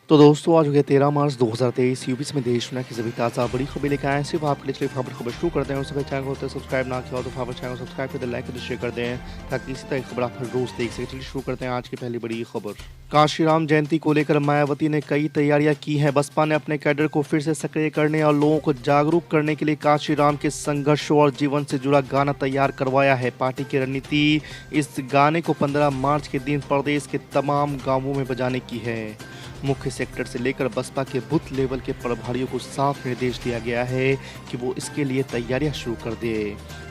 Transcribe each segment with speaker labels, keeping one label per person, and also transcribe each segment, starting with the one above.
Speaker 1: तो दोस्तों आज हो गया 13 मार्च 2023 यूपी में देश दुनिया की सभी ताज़ा बड़ी खबरें लेकर आए हैं सिर्फ आपके लिए। चलिए खबर शुरू करते हैं। और सभी चैनल को सब्सक्राइब ना किया हो तो फटाफट चैनल को सब्सक्राइब कर दे, लाइक कर दे, शेयर कर दें ताकि इसी तरह की खबर आप हर रोज देख सकें। चलिए शुरू करते हैं आज की पहली बड़ी खबर। कांशीराम जयंती को लेकर मायावती ने कई तैयारियां की हैं। बसपा ने अपने कैडर को फिर से सक्रिय करने और लोगों को जागरूक करने के लिए कांशीराम के संघर्षों और जीवन से जुड़ा गाना तैयार करवाया है। पार्टी की रणनीति इस गाने को 15 मार्च के दिन प्रदेश के तमाम गांवों में बजाने की है। मुख्य सेक्टर से लेकर बसपा के बूथ लेवल के प्रभारियों को साफ निर्देश दिया गया है कि वो इसके लिए तैयारियां शुरू कर दे।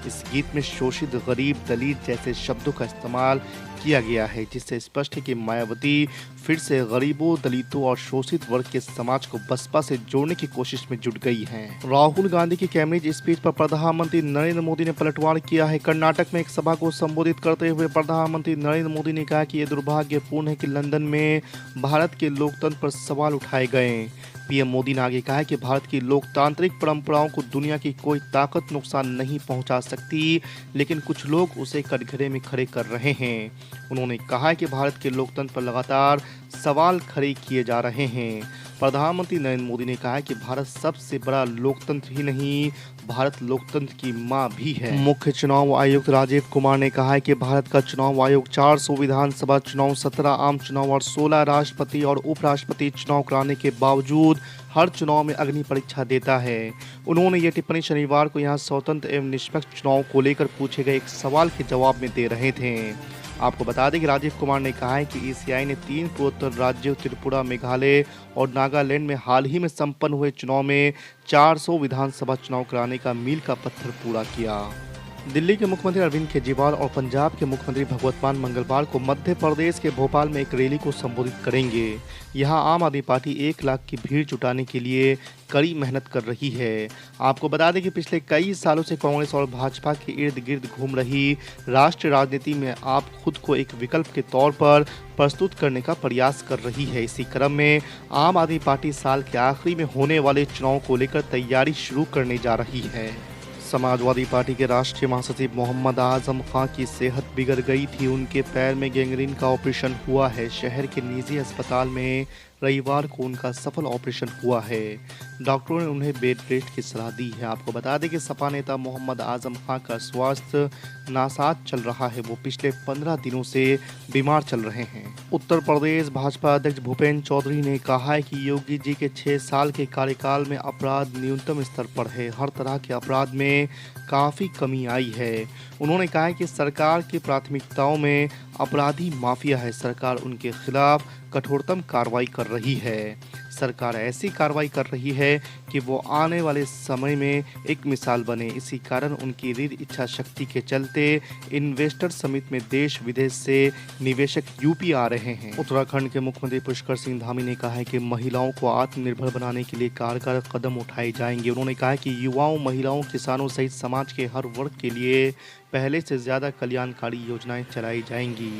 Speaker 1: इस गीत में शोषित, गरीब, दलित जैसे शब्दों का इस्तेमाल किया गया है, जिससे स्पष्ट है कि मायावती फिर से गरीबों, दलितों और शोषित वर्ग के समाज को बसपा से जोड़ने की कोशिश में जुट गई हैं। राहुल गांधी की कैबिनेट स्पीच पर प्रधानमंत्री नरेंद्र मोदी ने पलटवार किया है। कर्नाटक में एक सभा को संबोधित करते हुए प्रधानमंत्री नरेंद्र मोदी ने कहा कि यह दुर्भाग्यपूर्ण है कि लंदन में भारत के लोकतंत्र पर सवाल उठाए गए। पीएम मोदी ने आगे कहा कि भारत की लोकतांत्रिक परंपराओं को दुनिया की कोई ताकत नुकसान नहीं पहुंचा सकती, लेकिन कुछ लोग उसे कटघरे में खड़े कर रहे हैं। उन्होंने कहा कि भारत के लोकतंत्र पर लगातार सवाल खड़े किए जा रहे हैं। प्रधानमंत्री नरेंद्र मोदी ने कहा कि भारत सबसे बड़ा लोकतंत्र ही नहीं, भारत लोकतंत्र की मां भी है। मुख्य चुनाव आयुक्त राजीव कुमार ने कहा है कि भारत का चुनाव आयोग 400 विधानसभा चुनाव, 17 आम चुनाव और 16 राष्ट्रपति और उपराष्ट्रपति चुनाव कराने के बावजूद हर चुनाव में अग्नि परीक्षा देता है। उन्होंने ये टिप्पणी शनिवार को यहां स्वतंत्र एवं निष्पक्ष चुनाव को लेकर पूछे गए एक सवाल के जवाब में दे रहे थे। आपको बता दें कि राजीव कुमार ने कहा है कि ईसीआई ने 3 पूर्वोत्तर राज्यों त्रिपुरा, मेघालय और नागालैंड में हाल ही में संपन्न हुए चुनाव में 400 विधानसभा चुनाव कराने का मील का पत्थर पूरा किया। दिल्ली के मुख्यमंत्री अरविंद केजरीवाल और पंजाब के मुख्यमंत्री भगवंत मान मंगलवार को मध्य प्रदेश के भोपाल में एक रैली को संबोधित करेंगे। यहां आम आदमी पार्टी 1 लाख की भीड़ जुटाने के लिए कड़ी मेहनत कर रही है। आपको बता दें कि पिछले कई सालों से कांग्रेस और भाजपा के इर्द गिर्द घूम रही राष्ट्रीय राजनीति में आप खुद को एक विकल्प के तौर पर प्रस्तुत करने का प्रयास कर रही है। इसी क्रम में आम आदमी पार्टी साल के आखिरी में होने वाले चुनाव को लेकर तैयारी शुरू करने जा रही है। समाजवादी पार्टी के राष्ट्रीय महासचिव मोहम्मद आजम खां की सेहत बिगड़ गई थी। उनके पैर में गैंग्रीन का ऑपरेशन हुआ है। शहर के निजी अस्पताल में रविवार को उनका सफल ऑपरेशन हुआ है। डॉक्टरों ने उन्हें बेड रेस्ट की सलाह दी है। आपको बता दें कि सपा नेता मोहम्मद आजम खां का स्वास्थ्य नासाज चल रहा है। वो पिछले 15 दिनों से बीमार चल रहे हैं। उत्तर प्रदेश भाजपा अध्यक्ष भूपेंद्र चौधरी ने कहा है कि योगी जी के 6 साल के कार्यकाल में अपराध न्यूनतम स्तर पर है। हर तरह के अपराध में काफ़ी कमी आई है। उन्होंने कहा है कि सरकार की प्राथमिकताओं में अपराधी माफिया है। सरकार उनके खिलाफ कठोरतम कार्रवाई कर रही है। सरकार ऐसी कार्रवाई कर रही है कि वो आने वाले समय में एक मिसाल बने। इसी कारण उनकी दृढ़ इच्छा शक्ति के चलते इन्वेस्टर समिट में देश विदेश से निवेशक यूपी आ रहे हैं। उत्तराखंड के मुख्यमंत्री पुष्कर सिंह धामी ने कहा है कि महिलाओं को आत्मनिर्भर बनाने के लिए कारगर कदम उठाए जाएंगे। उन्होंने कहा है कि युवाओं, महिलाओं, किसानों सहित समाज के हर वर्ग के लिए पहले से ज़्यादा कल्याणकारी योजनाएं चलाई जाएंगी।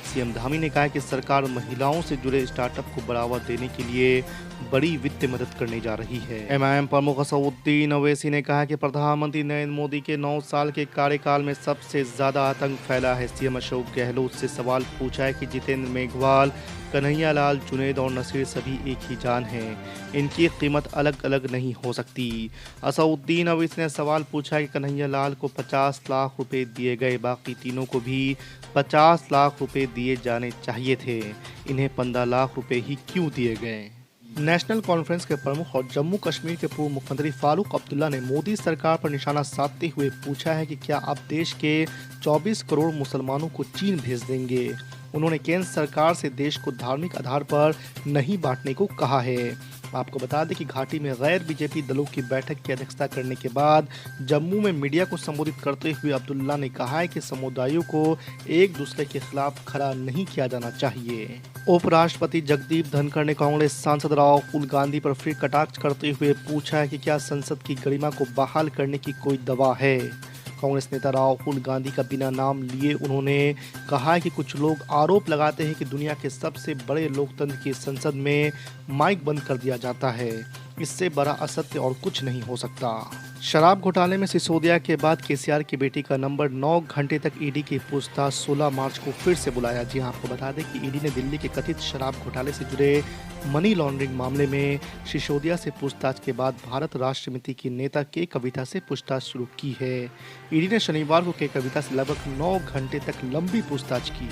Speaker 1: सीएम धामी ने कहा कि सरकार महिलाओं से जुड़े स्टार्टअप को बढ़ावा देने के लिए बड़ी वित्तीय मदद करने जा रही है। एमआईएम प्रमुख असदुद्दीन ओवैसी ने कहा कि प्रधानमंत्री नरेंद्र मोदी के 9 साल के कार्यकाल में सबसे ज्यादा आतंक फैला है। सीएम अशोक गहलोत से सवाल पूछा है कि जितेंद्र मेघवाल, कन्हैया लाल, जुनैद और नसीर सभी एक ही जान हैं। इनकी कीमत अलग अलग नहीं हो सकती। असदुद्दीन ओवैसी ने सवाल पूछा है कि कन्हैया लाल को 50 लाख रुपए दिए गए, बाकी तीनों को भी 50 लाख रुपए दिए जाने चाहिए थे। इन्हें 15 लाख रुपए ही क्यों दिए गए? नेशनल कॉन्फ्रेंस के प्रमुख और जम्मू कश्मीर के पूर्व मुख्यमंत्री फारूक अब्दुल्ला ने मोदी सरकार पर निशाना साधते हुए पूछा है कि क्या आप देश के 24 करोड़ मुसलमानों को चीन भेज देंगे? उन्होंने केंद्र सरकार से देश को धार्मिक आधार पर नहीं बांटने को कहा है। आपको बता दें कि घाटी में गैर बीजेपी दलों की बैठक की अध्यक्षता करने के बाद जम्मू में मीडिया को संबोधित करते हुए अब्दुल्ला ने कहा है कि समुदायों को एक दूसरे के खिलाफ खड़ा नहीं किया जाना चाहिए। उपराष्ट्रपति जगदीप धनखड़ ने कांग्रेस सांसद राहुल गांधी पर फिर कटाक्ष करते हुए पूछा है कि क्या संसद की गरिमा को बहाल करने की कोई दवा है। कांग्रेस नेता राहुल गांधी का बिना नाम लिए उन्होंने कहा कि कुछ लोग आरोप लगाते हैं कि दुनिया के सबसे बड़े लोकतंत्र की संसद में माइक बंद कर दिया जाता है। इससे बड़ा असत्य और कुछ नहीं हो सकता। शराब घोटाले में सिसोदिया के बाद केसीआर की बेटी का नंबर 9 घंटे तक ईडी की पूछताछ 16 मार्च को फिर से बुलाया। जी हां, आपको बता दें कि ईडी ने दिल्ली के कथित शराब घोटाले से जुड़े मनी लॉन्ड्रिंग मामले में सिसोदिया से पूछताछ के बाद भारत राष्ट्र समिति की नेता के कविता से पूछताछ शुरू की है। ईडी ने शनिवार को के कविता से लगभग 9 घंटे तक लंबी पूछताछ की।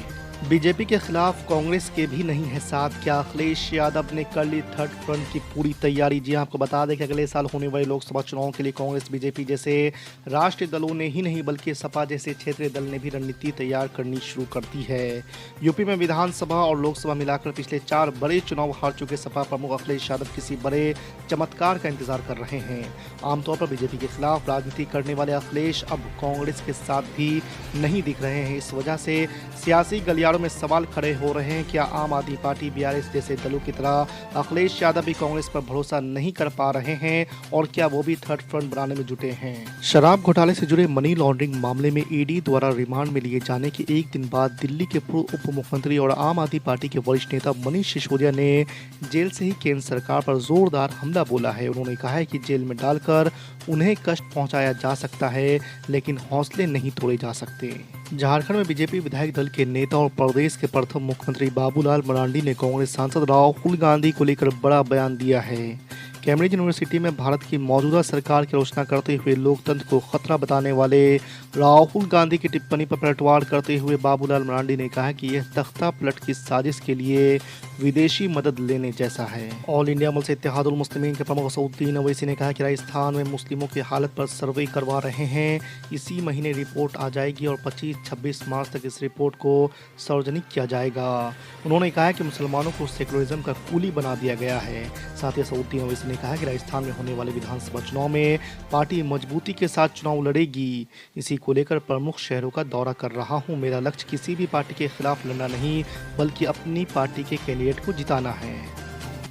Speaker 1: बीजेपी के खिलाफ कांग्रेस के भी नहीं है साथ, क्या अखिलेश यादव ने कर ली थर्ड फ्रंट की पूरी तैयारी। जी आपको बता दें कि अगले साल होने वाले लोकसभा चुनाव के लिए कांग्रेस बीजेपी जैसे राष्ट्रीय दलों ने ही नहीं बल्कि सपा जैसे क्षेत्रीय दल ने भी रणनीति तैयार करनी शुरू कर दी है। यूपी में विधानसभा और लोकसभा मिलाकर पिछले 4 बड़े चुनाव हार चुके सपा प्रमुख अखिलेश यादव किसी बड़े चमत्कार का इंतजार कर रहे हैं। आमतौर पर बीजेपी के खिलाफ राजनीति करने वाले अखिलेश अब कांग्रेस के साथ भी नहीं दिख रहे हैं। इस वजह से सियासी गलियारों में सवाल खड़े हो रहे हैं, क्या आम आदमी पार्टी बीआरएस जैसे दलों की तरह अखिलेश यादव भी कांग्रेस पर भरोसा नहीं कर पा रहे हैं और क्या वो भी थर्ड फ्रंट बनाने में जुटे हैं। शराब घोटाले से जुड़े मनी लॉन्ड्रिंग मामले में ईडी द्वारा रिमांड में लिए जाने के एक दिन बाद दिल्ली के पूर्व उप मुख्यमंत्री और आम आदमी पार्टी के वरिष्ठ नेता मनीष सिसोदिया ने जेल से ही केंद्र सरकार पर जोरदार हमला बोला है। उन्होंने कहा है कि जेल में डालकर उन्हें कष्ट पहुंचाया जा सकता है लेकिन हौसले नहीं तोड़े जा सकते। झारखंड में बीजेपी विधायक दल के नेता और प्रदेश के प्रथम मुख्यमंत्री बाबूलाल मरांडी ने कांग्रेस सांसद राहुल गांधी को लेकर बड़ा बयान दिया है। कैम्ब्रिज यूनिवर्सिटी में भारत की मौजूदा सरकार की आलोचना करते हुए लोकतंत्र को खतरा बताने वाले राहुल गांधी की टिप्पणी पर पलटवार करते हुए बाबूलाल मरांडी ने कहा कि यह तख्ता पलट की साजिश के लिए विदेशी मदद लेने जैसा है। All India Muslim Ittehadul Muslimeen के प्रमुख असदुद्दीन ओवैसी ने कहा कि राजस्थान में मुस्लिमों की हालत पर सर्वे करवा रहे हैं। इसी महीने रिपोर्ट आ जाएगी और 25-26 मार्च तक इस रिपोर्ट को सार्वजनिक किया जाएगा। उन्होंने कहा कि मुसलमानों को सेकुलरिज्म का कूली बना दिया गया है। साथ ही असदुद्दीन ओवैसी ने कहा कि राजस्थान में होने वाले विधानसभा चुनाव में पार्टी मजबूती के साथ चुनाव लड़ेगी। इसी को लेकर प्रमुख शहरों का दौरा कर रहा हूं। मेरा लक्ष्य किसी भी पार्टी के खिलाफ लड़ना नहीं बल्कि अपनी पार्टी के कैंडिडेट को जिताना है।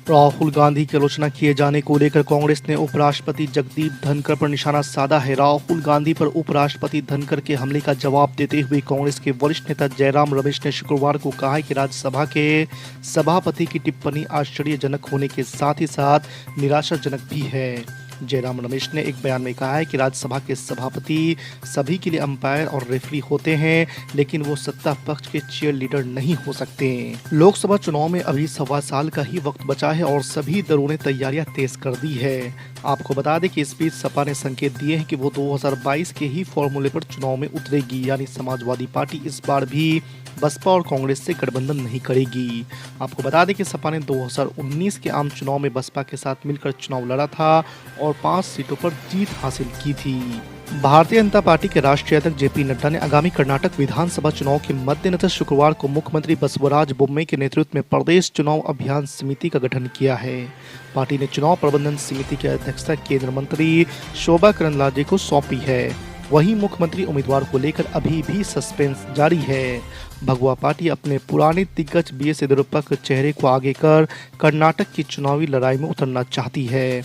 Speaker 1: राहुल गांधी की आलोचना किए जाने को लेकर कांग्रेस ने उपराष्ट्रपति जगदीप धनखड़ पर निशाना साधा है। राहुल गांधी पर उपराष्ट्रपति धनखड़ के हमले का जवाब देते हुए कांग्रेस के वरिष्ठ नेता जयराम रमेश ने शुक्रवार को कहा कि राज्यसभा के सभापति की टिप्पणी आश्चर्यजनक होने के साथ ही साथ निराशाजनक भी है। जयराम रमेश ने एक बयान में कहा है कि राज्यसभा के सभापति सभी के लिए अंपायर और रेफरी होते हैं लेकिन वो सत्ता पक्ष के चीयर लीडर नहीं हो सकते। लोकसभा चुनाव में अभी 1.25 साल का ही वक्त बचा है और सभी दलों ने तैयारियां तेज कर दी है। आपको बता दें कि इस बीच सपा ने संकेत दिए हैं कि वो 2022 के ही फॉर्मूले पर चुनाव में उतरेगी, यानी समाजवादी पार्टी इस बार भी बसपा और कांग्रेस से गठबंधन नहीं करेगी। आपको बता दें कि सपा ने 2019 के आम चुनाव में बसपा के साथ मिलकर चुनाव लड़ा था और 5 सीटों पर जीत हासिल की थी। भारतीय जनता पार्टी के राष्ट्रीय अध्यक्ष जेपी नड्डा ने आगामी कर्नाटक विधानसभा चुनाव के मद्देनजर शुक्रवार को मुख्यमंत्री बसवराज बोम्मई के नेतृत्व में प्रदेश चुनाव अभियान समिति का गठन किया है। पार्टी ने चुनाव प्रबंधन समिति की अध्यक्षता केंद्रीय मंत्री शोभा करंदलाजे को सौंपी है। वहीं मुख्यमंत्री उम्मीदवार को लेकर अभी भी सस्पेंस जारी है। भगवा पार्टी अपने पुराने दिग्गज बीएस येदियुरप्पा के चेहरे को आगे कर कर्नाटक की चुनावी लड़ाई में उतरना चाहती है।